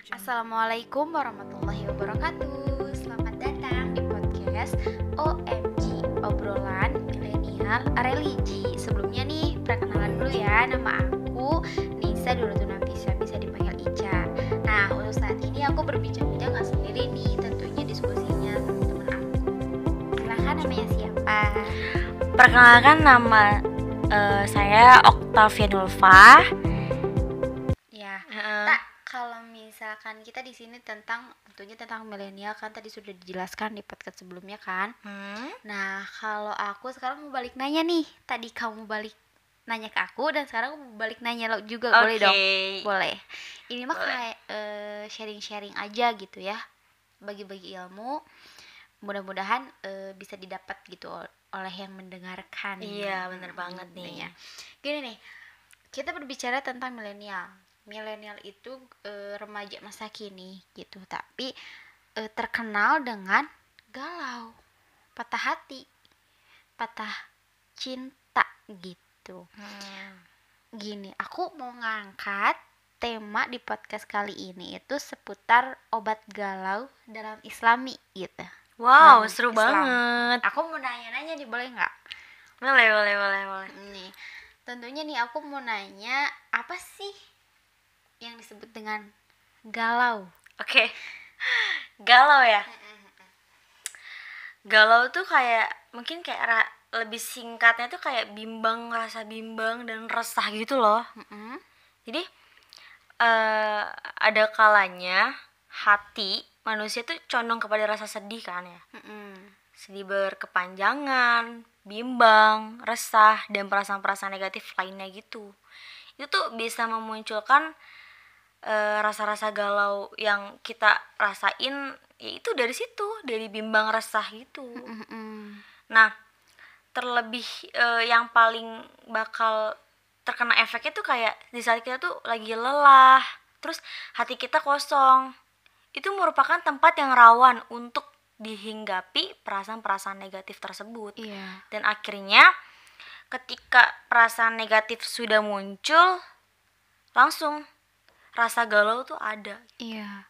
Assalamualaikum warahmatullahi wabarakatuh. Selamat datang di podcast OMG, obrolan milenial religi. Sebelumnya nih, perkenalan dulu ya. Nama aku Nisa Duratun Nafisa, bisa dipanggil Ica. Nah, untuk saat ini aku berbincang-bincang gak sendiri nih, tentunya diskusinya sama teman aku. Silahkan, namanya siapa? Perkenalkan nama saya Oktavia Nulfa. Ya, tak. Kalau misalkan kita di sini tentunya tentang milenial kan tadi sudah dijelaskan di podcast sebelumnya kan. Nah, kalau aku sekarang mau balik nanya nih. Tadi kamu balik nanya ke aku dan sekarang aku mau balik nanya lo juga. Boleh dong? Boleh. Ini mah kayak sharing-sharing aja gitu ya. Bagi-bagi ilmu. Mudah-mudahan bisa didapat gitu oleh yang mendengarkan. Iya, bener banget nih. Gini nih. Kita berbicara tentang milenial. Milenial itu remaja masa kini gitu, tapi terkenal dengan galau, patah hati, patah cinta gitu. Gini, aku mau ngangkat tema di podcast kali ini itu seputar obat galau dalam Islami gitu. Wow, Dalam seru Islam. banget. Aku mau nanya-nanya nih, boleh nggak? Boleh. Nih, tentunya nih aku mau nanya, apa sih yang disebut dengan galau? Oke. Galau ya. Galau tuh kayak mungkin kayak lebih singkatnya tuh kayak bimbang, rasa bimbang dan resah gitu loh. Jadi ada kalanya hati manusia tuh condong kepada rasa sedih kan ya. Sedih berkepanjangan, bimbang, resah, dan perasaan-perasaan negatif lainnya gitu. Itu tuh bisa memunculkan rasa-rasa galau yang kita rasain, yaitu dari situ, dari bimbang resah gitu. Nah, terlebih yang paling bakal terkena efeknya tuh kayak di saat kita tuh lagi lelah, terus hati kita kosong. Itu merupakan tempat yang rawan untuk dihinggapi perasaan-perasaan negatif tersebut. Dan akhirnya ketika perasaan negatif sudah muncul, langsung rasa galau tuh ada. Iya.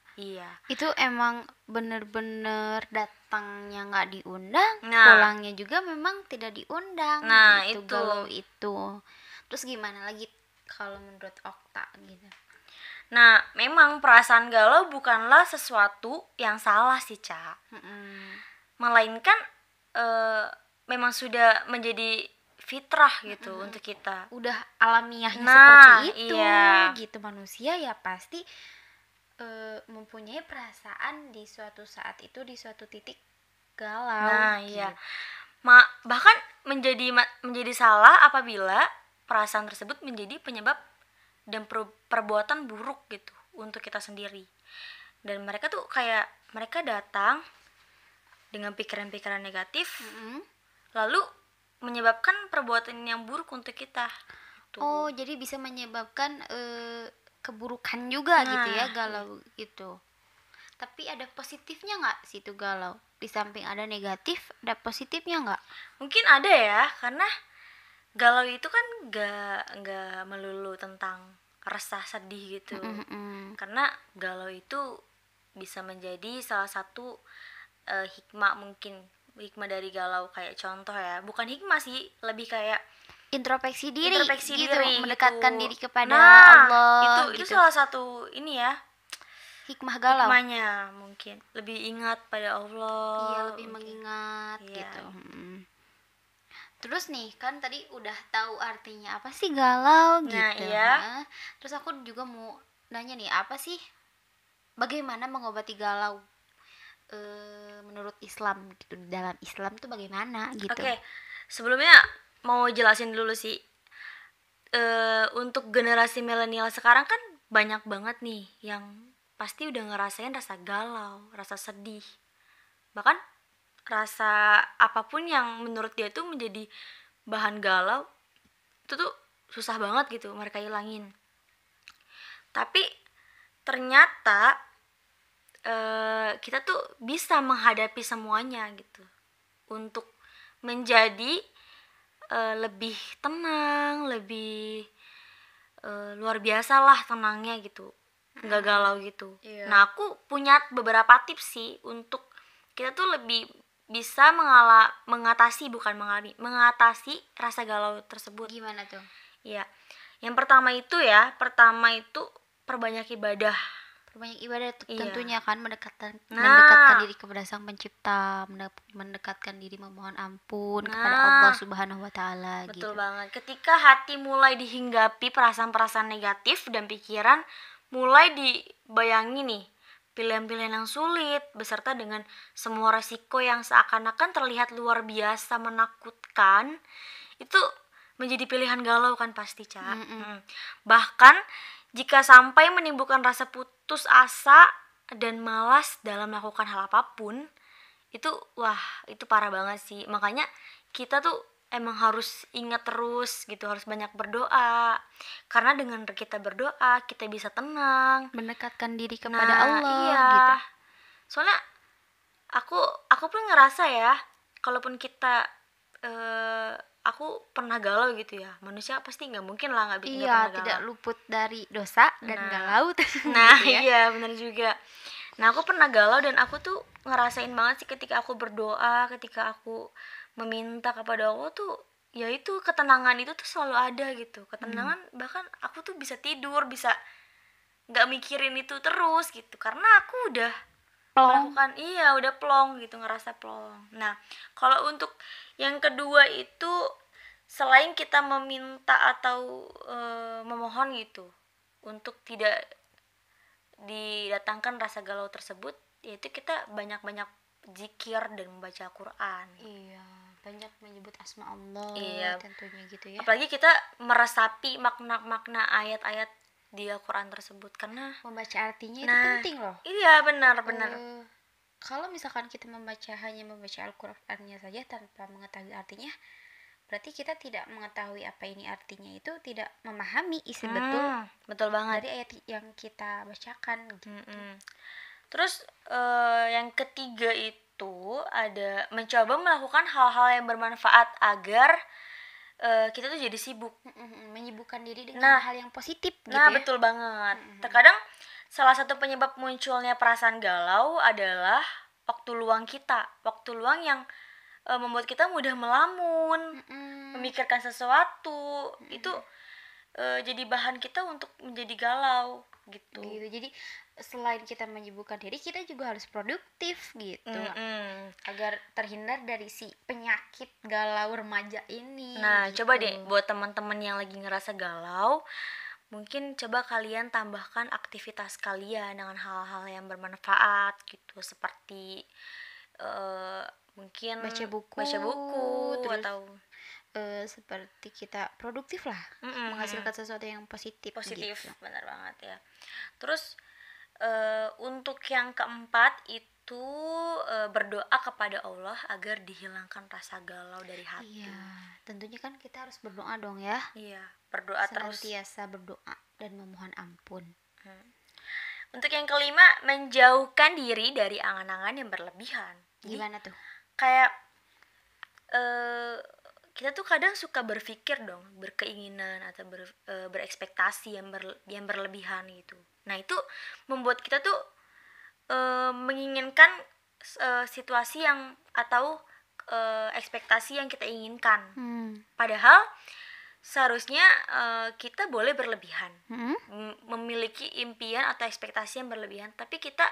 Itu emang bener-bener datangnya nggak diundang, Nah. pulangnya juga memang tidak diundang. Nah, gitu, itu. galau itu. Terus gimana lagi kalau menurut Okta gitu? Nah, memang perasaan galau bukanlah sesuatu yang salah sih, Ca. Melainkan memang sudah menjadi fitrah gitu untuk kita. Udah alamiahnya Nah, seperti itu. iya. Gitu, manusia ya pasti mempunyai perasaan di suatu saat itu, di suatu titik galau. Nah, gitu. iya. Bahkan menjadi salah apabila perasaan tersebut menjadi penyebab dan perbuatan buruk gitu untuk kita sendiri. Dan mereka tuh kayak mereka datang dengan pikiran-pikiran negatif, lalu menyebabkan perbuatan yang buruk untuk kita. Oh, jadi bisa menyebabkan keburukan juga gitu ya, galau itu. Tapi ada positifnya nggak sih itu galau? Di samping ada negatif, ada positifnya nggak? Mungkin ada ya, karena galau itu kan nggak melulu tentang resah sedih gitu. Karena galau itu bisa menjadi salah satu hikmah dari galau. Kayak contoh ya, bukan hikmah sih, lebih kayak introspeksi diri gitu, gitu. mendekatkan diri kepada Allah itu gitu. salah satu ini ya, Hikmah galau. hikmahnya mungkin lebih ingat pada Allah. Iya, lebih mengingat gitu. Terus nih, kan tadi udah tahu artinya apa sih galau gitu. Iya. Terus aku juga mau nanya nih, apa sih, bagaimana mengobati galau menurut Islam gitu? Dalam Islam tuh bagaimana gitu? Oke, sebelumnya mau jelasin dulu sih, untuk generasi milenial sekarang kan banyak banget nih yang pasti udah ngerasain rasa galau, rasa sedih, bahkan rasa apapun yang menurut dia tuh menjadi bahan galau itu tuh susah banget gitu mereka hilangin. Tapi ternyata kita tuh bisa menghadapi semuanya gitu, untuk menjadi lebih tenang, lebih luar biasa lah tenangnya gitu. nggak galau gitu. Nah aku punya beberapa tips sih untuk kita tuh lebih bisa mengatasi mengatasi rasa galau tersebut. Gimana tuh? Iya, yang pertama itu perbanyak ibadah. Perbanyak ibadah tentunya kan mendekatkan diri kepada Sang Pencipta, mendekatkan diri memohon ampun kepada Allah Subhanahu wa taala. Betul banget. Ketika hati mulai dihinggapi perasaan-perasaan negatif dan pikiran mulai dibayangi nih pilihan-pilihan yang sulit beserta dengan semua resiko yang seakan-akan terlihat luar biasa menakutkan, itu menjadi pilihan galau kan pasti, Ca. Bahkan jika sampai menimbulkan rasa putus asa dan malas dalam melakukan hal apapun, itu parah banget sih. Makanya kita tuh emang harus ingat terus gitu, harus banyak berdoa. Karena dengan kita berdoa, kita bisa tenang, mendekatkan diri kepada Allah gitu. Soalnya aku pun ngerasa ya, kalaupun kita aku pernah galau gitu ya, manusia pasti nggak mungkin lah nggak pernah galau. Tidak luput dari dosa dan galau. Nah gitu ya. Iya benar juga. Nah aku pernah galau dan aku tuh ngerasain banget sih ketika aku berdoa, ketika aku meminta kepada Allah tuh, ya itu ketenangan itu tuh selalu ada gitu, ketenangan. Bahkan aku tuh bisa tidur, bisa nggak mikirin itu terus gitu, karena aku udah melakukan udah plong gitu, ngerasa plong. Nah kalau untuk yang kedua itu, selain kita meminta atau memohon gitu untuk tidak didatangkan rasa galau tersebut, yaitu kita banyak-banyak zikir dan membaca Quran. Banyak menyebut asma Allah tentunya gitu ya. Apalagi kita meresapi makna-makna ayat-ayat di Al-Quran tersebut, karena membaca artinya itu penting loh. Iya benar. Kalau misalkan kita hanya membaca Al-Qurannya saja tanpa mengetahui artinya, berarti kita tidak mengetahui apa ini artinya, itu tidak memahami isi betul banget dari ayat yang kita bacakan gitu. Terus yang ketiga itu ada mencoba melakukan hal-hal yang bermanfaat agar kita tuh jadi sibuk, menyibukkan diri dengan hal yang positif gitu ya. Betul banget. Terkadang salah satu penyebab munculnya perasaan galau adalah waktu luang yang membuat kita mudah melamun, memikirkan sesuatu, itu jadi bahan kita untuk menjadi galau gitu. Jadi selain kita menyibukkan diri, kita juga harus produktif gitu, agar terhindar dari si penyakit galau remaja ini. Nah gitu. Coba deh buat teman-teman yang lagi ngerasa galau, mungkin coba kalian tambahkan aktivitas kalian dengan hal-hal yang bermanfaat gitu, seperti mungkin baca buku terus, atau seperti kita produktif lah, menghasilkan sesuatu yang positif gitu. Benar banget ya. Terus untuk yang keempat itu berdoa kepada Allah agar dihilangkan rasa galau dari hati. Tentunya kan kita harus berdoa dong ya. Berdoa terus, senantiasa berdoa dan memohon ampun. Untuk yang kelima, menjauhkan diri dari angan-angan yang berlebihan. Gimana tuh? Kayak kita tuh kadang suka berpikir dong, berkeinginan atau berekspektasi yang berlebihan gitu. Nah itu membuat kita tuh menginginkan situasi yang atau ekspektasi yang kita inginkan. Padahal seharusnya kita boleh berlebihan, memiliki impian atau ekspektasi yang berlebihan, tapi kita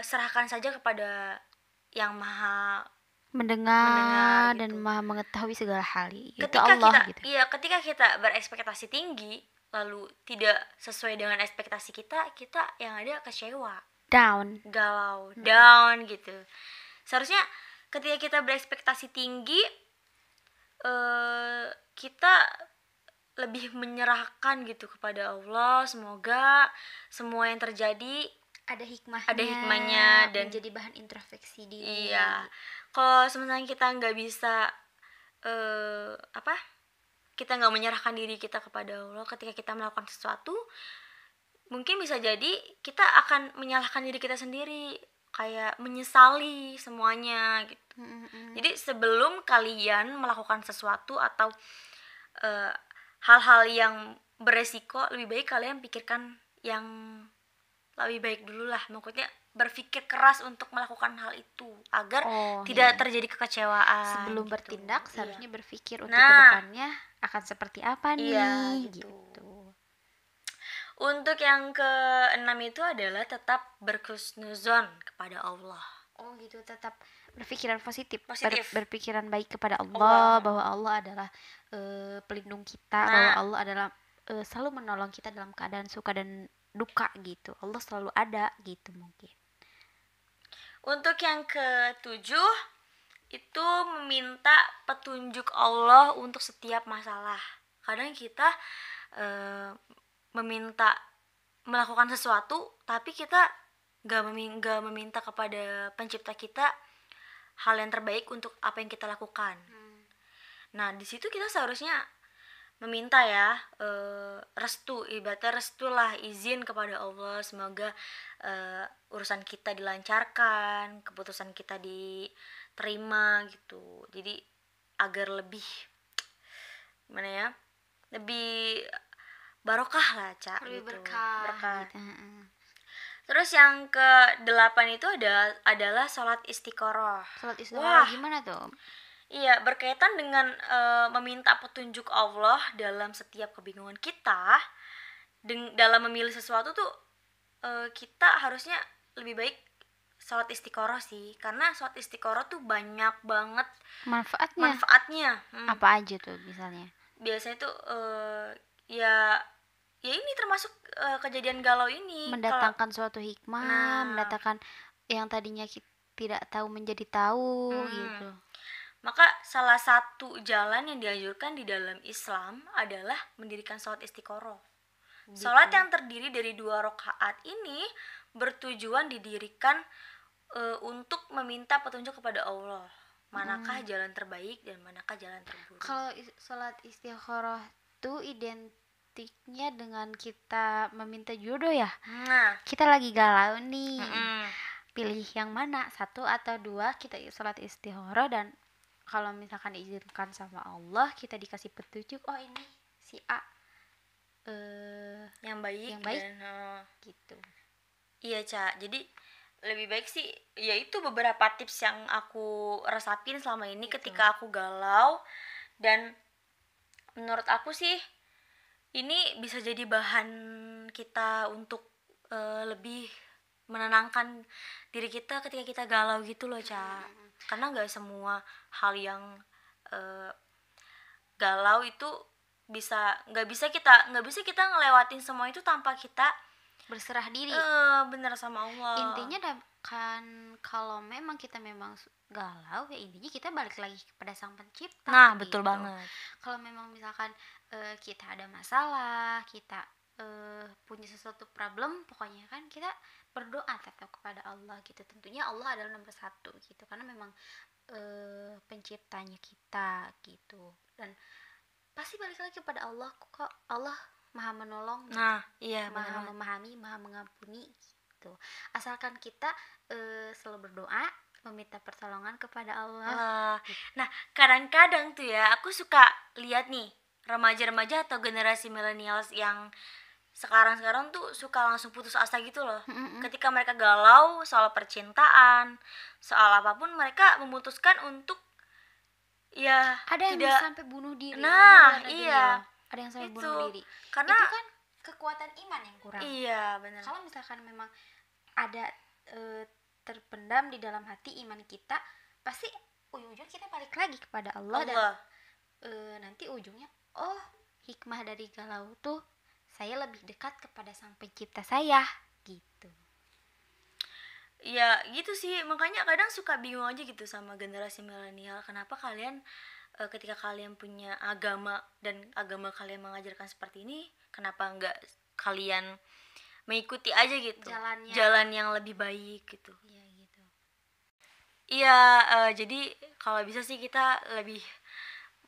serahkan saja kepada yang maha mendengar gitu, dan maha mengetahui segala hal, itu Allah gitu. Ketika kita berekspektasi tinggi lalu tidak sesuai dengan ekspektasi kita yang ada kecewa, galau, down gitu. Seharusnya ketika kita berekspektasi tinggi, kita lebih menyerahkan gitu kepada Allah. Semoga semua yang terjadi ada hikmahnya dan menjadi bahan introspeksi diri. Kalau sebenarnya kita nggak bisa kita nggak menyerahkan diri kita kepada Allah ketika kita melakukan sesuatu, mungkin bisa jadi kita akan menyalahkan diri kita sendiri, kayak menyesali semuanya gitu. Jadi sebelum kalian melakukan sesuatu atau hal-hal yang beresiko, lebih baik kalian pikirkan yang lebih baik dulu lah, maksudnya berpikir keras untuk melakukan hal itu agar tidak terjadi kekecewaan. Sebelum gitu. bertindak seharusnya berpikir untuk Nah, kedepannya akan seperti apa nih gitu. gitu. Untuk yang keenam itu adalah tetap berhusnuzon kepada Allah. Oh gitu, tetap berpikiran positif. Berpikiran baik kepada Allah. bahwa Allah adalah pelindung kita, bahwa Allah adalah selalu menolong kita dalam keadaan suka dan duka gitu. Allah selalu ada gitu mungkin. Untuk yang ketujuh itu meminta petunjuk Allah untuk setiap masalah. Kadang kita meminta melakukan sesuatu tapi kita gak meminta kepada pencipta kita hal yang terbaik untuk apa yang kita lakukan. Nah di situ kita seharusnya meminta ya restu, ibaratnya restu lah, izin kepada Allah, semoga urusan kita dilancarkan, keputusan kita diterima gitu. Jadi agar lebih gimana ya, lebih barokah lah Cak, lebih gitu. berkah. Gitu. Terus yang ke-8 itu adalah sholat istiqoroh. Sholat istiqoroh gimana tuh? Iya, berkaitan dengan meminta petunjuk Allah dalam setiap kebingungan kita. Dalam memilih sesuatu tuh kita harusnya lebih baik sholat istiqoroh sih, karena sholat istiqoroh tuh banyak banget manfaatnya. Apa aja tuh misalnya? Biasanya tuh ya ini termasuk kejadian galau ini mendatangkan suatu hikmah, mendatangkan yang tadinya kita tidak tahu menjadi tahu gitu. Maka salah satu jalan yang dianjurkan di dalam Islam adalah mendirikan sholat istiqoroh. Gitu. Sholat yang terdiri dari 2 rakaat ini bertujuan didirikan untuk meminta petunjuk kepada Allah. Manakah jalan terbaik dan manakah jalan terburuk. Kalau sholat istiqoroh tuh identiknya dengan kita meminta jodoh ya. Kita lagi galau nih. Pilih yang mana, 1 atau 2, kita sholat istiqoroh, dan kalau misalkan diizinkan sama Allah, kita dikasih petunjuk, oh ini si A yang baik dan gitu. Iya Ca, jadi lebih baik sih yaitu beberapa tips yang aku resapin selama ini gitu. Ketika aku galau, dan menurut aku sih ini bisa jadi bahan kita untuk lebih menenangkan diri kita ketika kita galau gitu loh Ca. Karena nggak semua hal yang galau itu nggak bisa kita ngelewatin semua itu tanpa kita berserah diri bener sama Allah. Intinya kan kalau memang kita memang galau, ya intinya kita balik lagi kepada Sang Pencipta. Nah gitu. Betul banget. Kalau memang misalkan kita ada masalah, kita punya sesuatu problem, pokoknya kan kita berdoa tetap kepada Allah gitu. Tentunya Allah adalah nomor 1 gitu, karena memang penciptanya kita gitu, dan pasti balik lagi kepada Allah kok. Allah maha menolong, nah iya, maha memahami, maha mengampuni gitu. Asalkan kita selalu berdoa, meminta pertolongan kepada Allah. Nah kadang-kadang tuh ya aku suka lihat nih remaja-remaja atau generasi millennials yang sekarang tuh suka langsung putus asa gitu loh. Ketika mereka galau soal percintaan, soal apapun, mereka memutuskan untuk ya ada yang tidak sampai bunuh diri. Nah iya, ada yang sampai bunuh diri. Karena itu kan kekuatan iman yang kurang. Iya benar. Kalau misalkan memang ada terpendam di dalam hati iman kita, pasti ujung-ujungnya kita balik lagi kepada Allah. Dan nanti ujungnya hikmah dari galau tuh saya lebih dekat kepada Sang Pencipta saya gitu. Ya gitu sih, makanya kadang suka bingung aja gitu sama generasi milenial. Kenapa kalian ketika kalian punya agama dan agama kalian mengajarkan seperti ini, kenapa enggak kalian mengikuti aja gitu jalan yang lebih baik gitu. Iya gitu. Iya, jadi kalau bisa sih kita lebih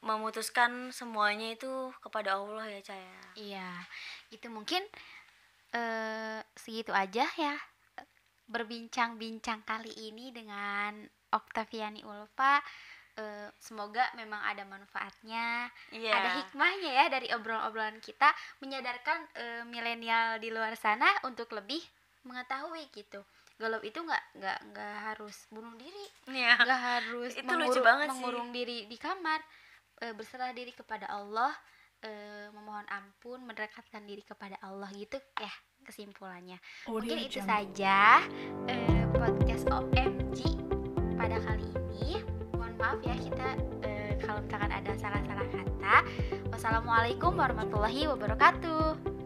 memutuskan semuanya itu kepada Allah ya Caya. Iya, itu mungkin segitu aja ya berbincang-bincang kali ini dengan Oktaviani Ulfa. semoga memang ada manfaatnya, ada hikmahnya ya dari obrolan-obrolan kita, menyadarkan milenial di luar sana untuk lebih mengetahui gitu. Galau itu nggak harus bunuh diri, nggak harus mengurung diri di kamar, berserah diri kepada Allah, memohon ampun, mendekatkan diri kepada Allah gitu ya kesimpulannya. Mungkin itu saja podcast OMG pada kali ini. Mohon maaf ya kita kalau misalkan ada salah-salah kata. Wassalamualaikum warahmatullahi wabarakatuh.